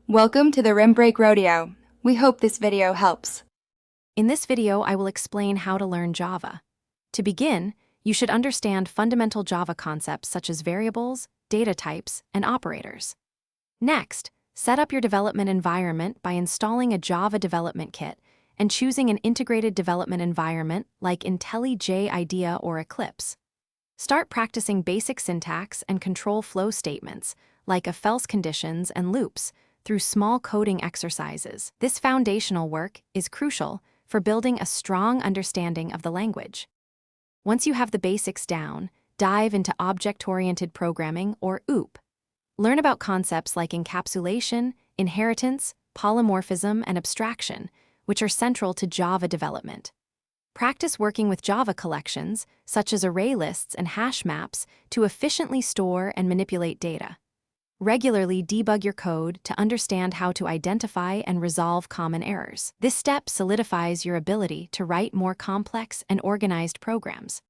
Welcome to the Rim Break Rodeo. We hope this video helps. In this video, I will explain how to learn Java. To begin, you should understand fundamental Java concepts such as variables, data types, and operators. Next, set up your development environment by installing a Java development kit and choosing an integrated development environment like IntelliJ IDEA or Eclipse. Start practicing basic syntax and control flow statements like if-else conditions and loops through small coding exercises. This foundational work is crucial for building a strong understanding of the language. Once you have the basics down, dive into object-oriented programming or OOP. Learn about concepts like encapsulation, inheritance, polymorphism, and abstraction, which are central to Java development. Practice working with Java collections, such as array lists and hash maps, to efficiently store and manipulate data. Regularly debug your code to understand how to identify and resolve common errors. This step solidifies your ability to write more complex and organized programs.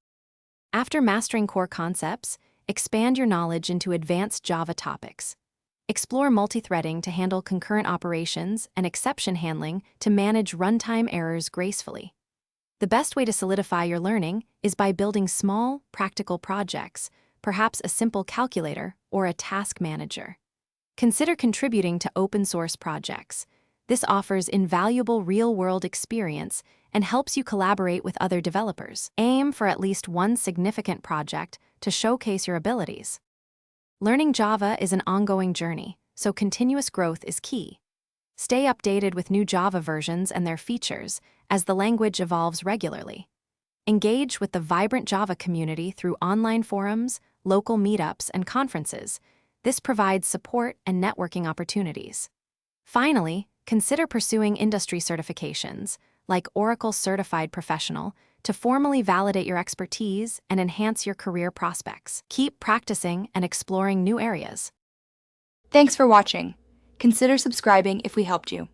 After mastering core concepts, expand your knowledge into advanced Java topics. Explore multithreading to handle concurrent operations and exception handling to manage runtime errors gracefully. The best way to solidify your learning is by building small, practical projects, perhaps a simple calculator or a task manager. Consider contributing to open-source projects. This offers invaluable real-world experience and helps you collaborate with other developers. Aim for at least one significant project to showcase your abilities. Learning Java is an ongoing journey, so continuous growth is key. Stay updated with new Java versions and their features as the language evolves regularly. Engage with the vibrant Java community through online forums, local meetups, and conferences. This provides support and networking opportunities. Finally, consider pursuing industry certifications, like Oracle Certified Professional, to formally validate your expertise and enhance your career prospects. Keep practicing and exploring new areas. Thanks for watching. Consider subscribing if we helped you.